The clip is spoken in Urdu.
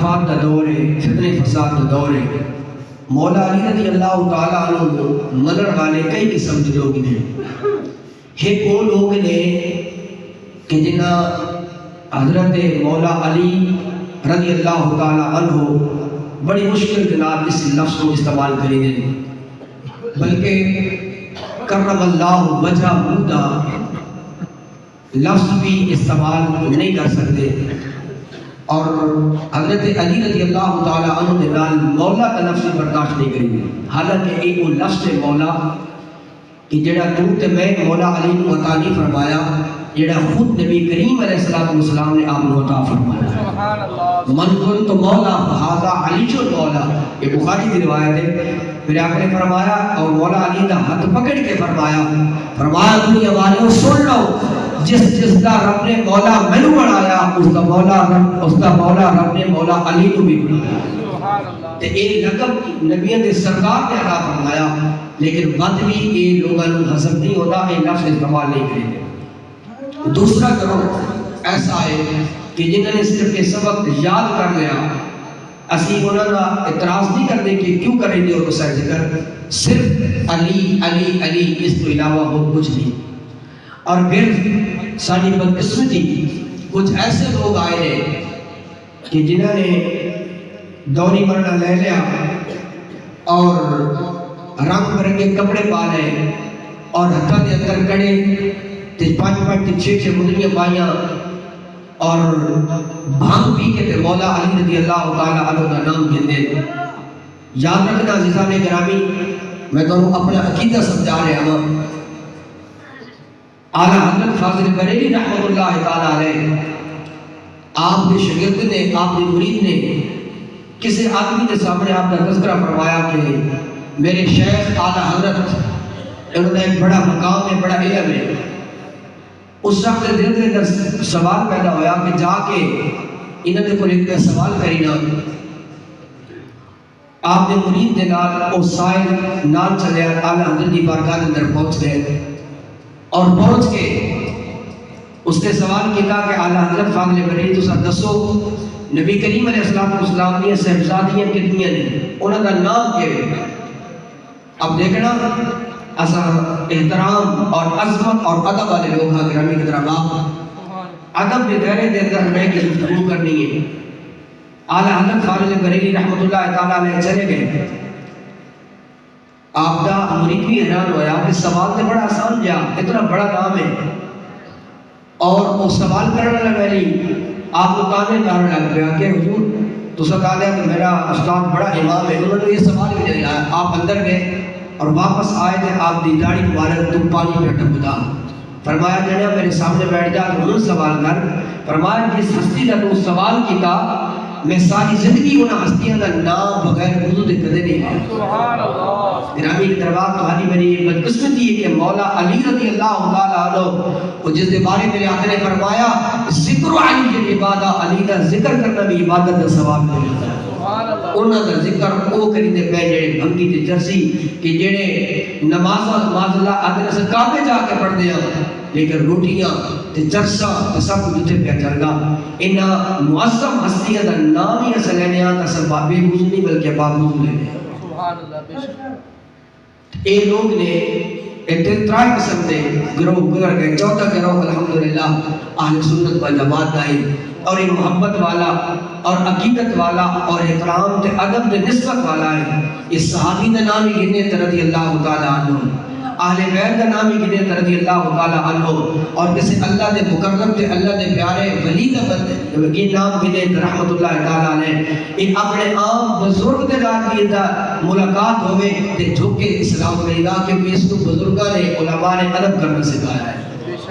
فساد دا دور ہے، فتنے فساد دا دور ہے۔ مولا علی رضی اللہ تعالیٰ عنہ منر والے کئی قسم کے لوگ ہیں۔ ایک وہ لوگ نے کہ جنہاں حضرت مولا علی رضی اللہ تعالیٰ عنہ بڑی مشکل کے نال اس لفظ کو استعمال کریں گے، بلکہ کرم اللہ وجہ مودا لفظ بھی استعمال نہیں کر سکتے، اور حضرت علی رضی اللہ تعالیٰ عنہ نے نال مولا کا لفظ برداشت نہیں کریں گے، حالانکہ ایک وہ لفظ ہے مولا کہ جڑا تو تے میں مولا علی کو عطا نہیں فرمایا، جڑا خود نبی کریم علیہ السلام نے آپ کو عطا فرمایا۔ من کنت مولا فہذا علی جو مولا، یہ بخاری کی روایت ہے۔ پھر آپ نے فرمایا اور مولا علی کا ہاتھ پکڑ کے فرمایا دنیا والوں سن لو، جس کا رب نے مولا مینو بنایا اس کا مولا رب نے مولا علی کو بھی بنایا۔ تے ایک لقب نبیوں کے سرکار نے عطا فرمایا، لیکن بد بھی یہ لوگوں کو حسب نہیں ہوتا، یہ لفظ استعمال نہیں کریں گے۔ دوسرا گروہ ایسا ہے کہ جنہوں نے صرف یہ سبق یاد کر لیا، اسی انہوں نے اعتراض نہیں کرتے کہ کیوں کریں گے، اور اس کا ذکر صرف علی علی علی، اس کو علاوہ ہو کچھ نہیں۔ اور پھر ساری بدقسمتی کچھ ایسے لوگ آئے ہیں کہ جنہوں نے دوری مرنا لے لیا اور رنگ برنگے کپڑے پا لے اور ہتھاں دے اندر کڑے تے 5-6 مدریاں پائیاں اور بھانگ پی کے تے مولا علی رضی اللہ تعالیٰ عنہ کا نام گھندے۔ یاد رکھنا عزیزان گرامی، میں تو اپنا عقیدہ سمجھا رہا ہوں۔ اعلیٰ حضرت فاضل بریلی رحمۃ اللہ تعالیٰ علیہ، آپ کے شاگرد نے، آپ کے مرید نے کسی آدمی کے سامنے آپ کا تذکرہ فرمایا کہ میرے شیخ اعلیٰ حضرت، انہوں نے ایک بڑا مقام ہے، بڑا علم ہے۔ اس وقت دل کے اندر سوال پیدا ہوا کہ جا کے انہوں نے کوئی ایک سوال کری نا۔ آپ نے مرید دے نال او سائل نال چلے اعلیٰ حضرت کی بارگاہ کے اندر پہنچ گئے، اور پہنچ کے اس نے سوال کیا کہ اعلیٰ حضرت فاضل بریلی تو سب دسو نبی کریم علیہ السلام نے صاحبزادیاں کتنی ہیں، انہوں کا نام کیا ہے؟ اب دیکھنا ایسا احترام اور عظمت اور ادب والے لوگ ہیں گرامی کی طرح باپ ادب کے دائرے کے اندر ہمیں کی گفتگو کرنی ہے۔ اعلیٰ حضرت فاضل بریلی رحمۃ اللہ تعالیٰ علیہ چلے گئے۔ آپ کا مرید بھی حیران ہوا کہ سوال تو بڑا آسان جا، اتنا بڑا نام ہے، اور وہ سوال کرنے لگا نہیں، آپ کو تانے مارنے لگ گیا کہ حضور تو کہا گیا کہ میرا استاد بڑا امام ہے، انہوں نے یہ سوال بھی نہیں آیا۔ آپ اندر گئے اور واپس آئے تھے، آپ دی داڑھی مبارک تم پانی میں ٹپکا، فرمایا جناب میرے سامنے بیٹھ جا تو سوال کر۔ فرمایا جس ہستی کا تو سوال کیتا میں ساری زندگی انہاں ہستیاں کا نام بغیر وضو دے کدے نہیں ہے۔ سبحان اللہ۔ گرامی کی دربار تمہاری میری بدقسمتی ہے کہ مولا علی رضی اللہ تعالیٰ عنہ وہ جس کے بارے میرے آقا نے فرمایا ذکر علی کی عبادت، علی کا ذکر کرنا بھی عبادت کا ثواب ملتا ہے۔ انہاں دا ذکر او کریندے پے جڑے بھنگی تے جرسی کہ جڑے نماز اللہ آدھے سے کعبے جا کے پڑھتے ہیں، لیکن روٹیاں تے چرسا تے سب کچھ جتھے پہ چل گا۔ انہاں معظم ہستیاں دا نام ہی اصل لینے آتا سب بے بوز نہیں بلکہ بابوز لینے۔ سبحان اللہ۔ بے شک اے لوگ نے ایک ترائی قسم دے گروہ گزر گئے۔ چوتھا گروہ الحمدللہ اہل سنت و جماعت کا ہے، اور یہ محبت والا اور عقیدت والا اور احترام تے ادب تے نسبت والا ہے۔ اس صحابی کا نام ہی گنے رضی اللہ تعالیٰ عنہ، اہل بیت کا نام ہی گنے رضی اللہ تعالیٰ عنہ، اور کسی اللہ دے مکرم تے اللہ دے پیارے ولی کا بندے نام گنے رحمت اللہ تعالیٰ علیہ۔ ان اپنے عام بزرگ دے نال بھی ملاقات ہوئے تے جھک کے اسلام کرے گا، کیونکہ اس کو بزرگاں نے علماء نے ادب کرنا سکھایا ہے۔